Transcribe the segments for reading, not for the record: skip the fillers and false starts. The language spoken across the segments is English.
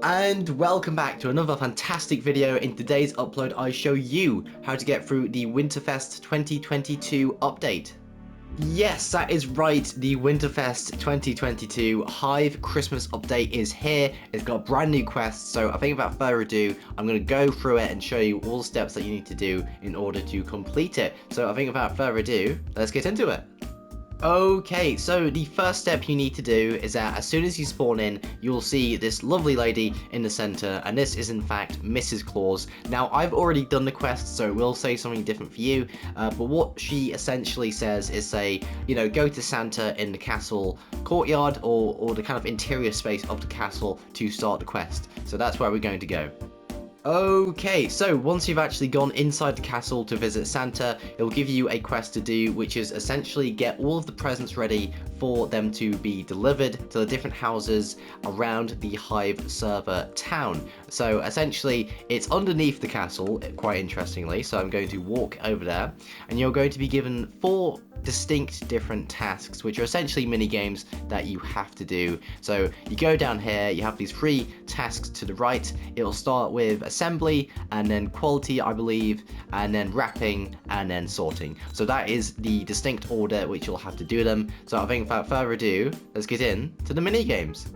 And welcome back to another fantastic video. In today's upload, I show you how to get through the Winterfest 2022 update. Yes, that is right, the Winterfest 2022 Hive Christmas update is here. It's got brand new quests, so I think without further ado, I'm going to go through it and show you all the steps that you need to do in order to complete it. So I think without further ado, let's get into it. Okay, so the first step you need to do is that as soon as you spawn in, you'll see this lovely lady in the center, and this is in fact Mrs. Claus. Now, I've already done the quest, so it will say something different for you, but what she essentially says is say, go to Santa in the castle courtyard or the kind of interior space of the castle to start the quest. So that's where we're going to go. Okay, so once you've actually gone inside the castle to visit Santa, it'll give you a quest to do, which is essentially get all of the presents ready for them to be delivered to the different houses around the Hive Server town. So essentially, it's underneath the castle, quite interestingly, so I'm going to walk over there, and you're going to be given 4 distinct different tasks, which are essentially mini games that you have to do. So you go down here, you have these 3 tasks to the right. It'll start with assembly, and then quality, I believe, and then wrapping, and then sorting. So that is the distinct order which you'll have to do them. So I think without further ado, let's get in to the mini games.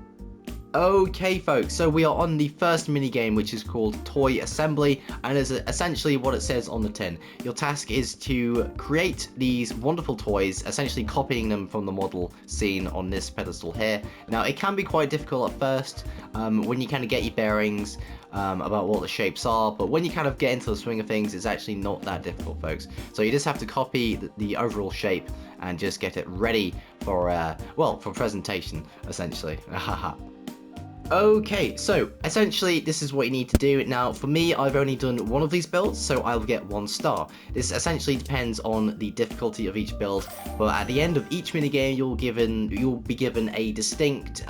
Okay folks, so we are on the first mini game, which is called Toy Assembly, and is essentially what it says on the tin. Your task is to create these wonderful toys, essentially copying them from the model seen on this pedestal here. Now, it can be quite difficult at first when you kind of get your bearings about what the shapes are, but when you kind of get into the swing of things, it's actually not that difficult, folks. So you just have to copy the overall shape and just get it ready for for presentation, essentially. Okay, so essentially this is what you need to do. Now, for me, I've only done one of these builds, so I'll get 1 star. This essentially depends on the difficulty of each build, but at the end of each minigame, you'll be given a distinct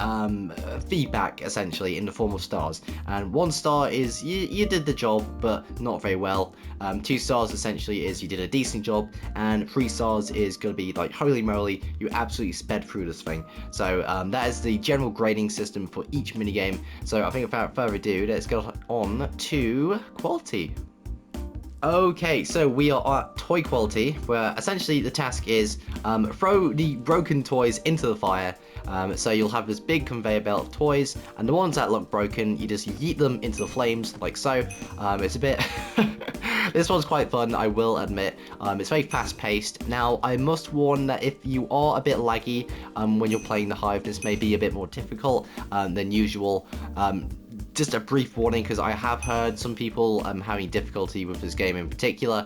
feedback, essentially, in the form of stars. And 1 star is you did the job, but not very well. 2 stars essentially is you did a decent job, and 3 stars is going to be like, holy moly, you absolutely sped through this thing. So that is the general grading system for each minigame. So I think without further ado, let's go on to quality. Okay, so we are at toy quality, where essentially the task is throw the broken toys into the fire. So you'll have this big conveyor belt of toys, and the ones that look broken, you just yeet them into the flames, like so. It's a bit... This one's quite fun, I will admit. It's very fast-paced. Now, I must warn that if you are a bit laggy when you're playing the Hive, this may be a bit more difficult than usual. Just a brief warning, because I have heard some people having difficulty with this game in particular,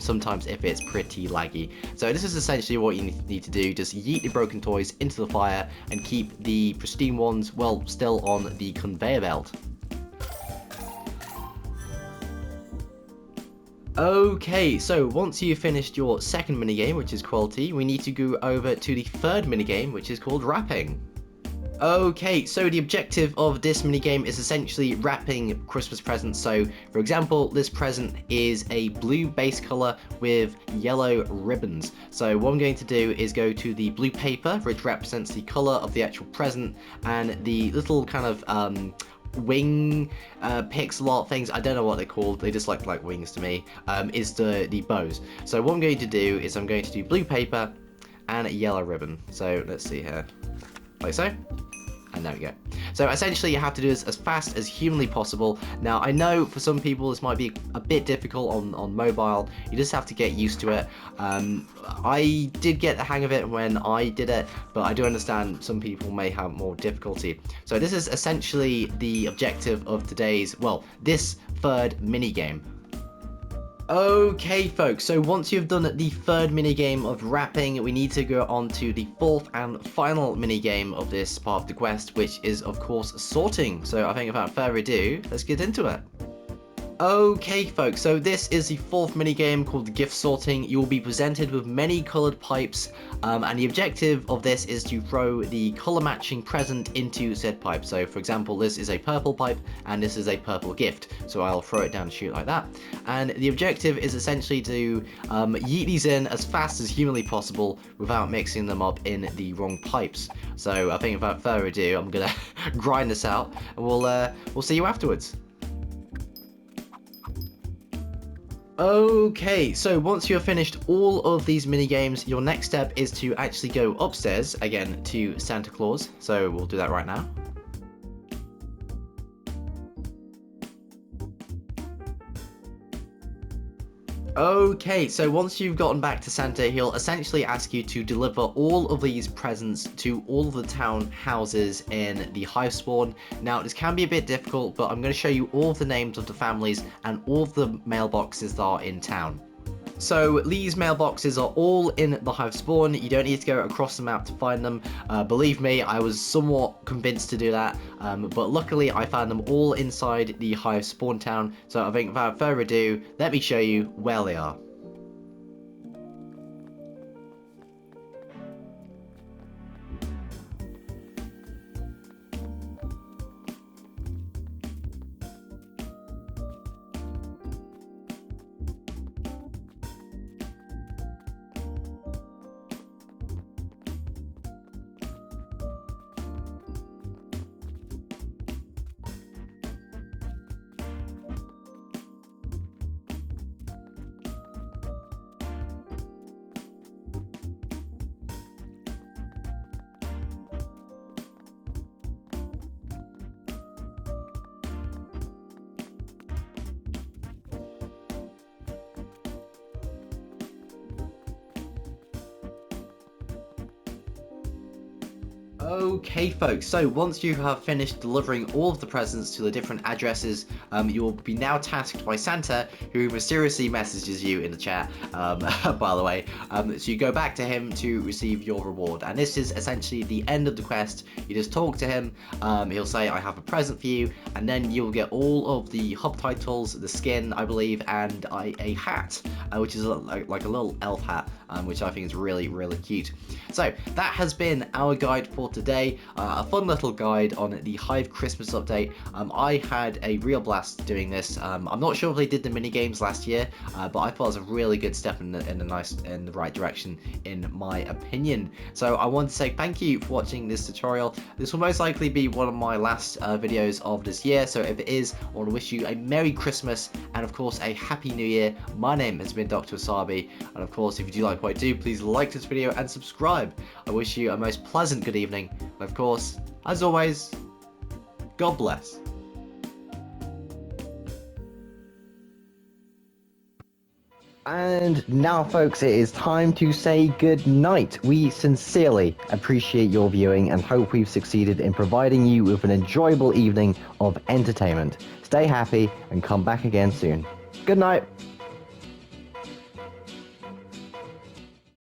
sometimes if it's pretty laggy. So this is essentially what you need to do. Just yeet the broken toys into the fire and keep the pristine ones, well, still on the conveyor belt. Okay, so once you've finished your second minigame, which is quality, we need to go over to the third minigame, which is called wrapping. Okay, so the objective of this minigame is essentially wrapping Christmas presents. So, for example, this present is a blue base color with yellow ribbons. So what I'm going to do is go to the blue paper, which represents the color of the actual present, and the little kind of wing pixel art things, I don't know what they're called, they just look like wings to me, is the bows. So what I'm going to do is I'm going to do blue paper and a yellow ribbon. So let's see here, like so, and there we go. So essentially you have to do this as fast as humanly possible. Now, I know for some people this might be a bit difficult on mobile. You just have to get used to it. I did get the hang of it when I did it, but I do understand some people may have more difficulty. So this is essentially the objective of today's, this third mini game. Okay folks, so once you've done the third minigame of wrapping, we need to go on to the 4th and final minigame of this part of the quest, which is of course sorting. So I think without further ado, let's get into it. Okay folks, so this is the fourth minigame called gift sorting. You will be presented with many coloured pipes, and the objective of this is to throw the colour matching present into said pipe. So for example, this is a purple pipe and this is a purple gift, so I'll throw it down and shoot like that. And the objective is essentially to yeet these in as fast as humanly possible without mixing them up in the wrong pipes. So I think without further ado, I'm gonna grind this out and we'll see you afterwards. Okay, so once you have finished all of these mini games, your next step is to actually go upstairs again to Santa Claus. So we'll do that right now. Okay, so once you've gotten back to Santa, he'll essentially ask you to deliver all of these presents to all of the town houses in the Hive spawn. Now, this can be a bit difficult, but I'm going to show you all of the names of the families and all of the mailboxes that are in town. So these mailboxes are all in the Hive spawn. You don't need to go across the map to find them. Believe me, I was somewhat convinced to do that, but luckily I found them all inside the Hive spawn town. So I think without further ado, let me show you where they are. Okay folks, so once you have finished delivering all of the presents to the different addresses, you will be now tasked by Santa, who mysteriously messages you in the chat, by the way. So you go back to him to receive your reward, and this is essentially the end of the quest. You just talk to him, he'll say, I have a present for you, and then you'll get all of the hub titles, the skin, I believe, and a hat, which is like a little elf hat, which I think is really, really cute. So that has been our guide for today, a fun little guide on the Hive Christmas update. I had a real blast doing this. I'm not sure if they did the mini games last year, but I thought it was a really good step in the right direction, in my opinion. So I want to say thank you for watching this tutorial. This will most likely be one of my last videos of this year, so if it is, I want to wish you a Merry Christmas and of course a Happy New Year. My name has been Dr. Wasabi, and of course if you do like what I do, please like this video and subscribe. I wish you a most pleasant good evening, and of course, as always, God bless. And now folks, it is time to say good night. We sincerely appreciate your viewing and hope we've succeeded in providing you with an enjoyable evening of entertainment. Stay happy and come back again soon. Good night.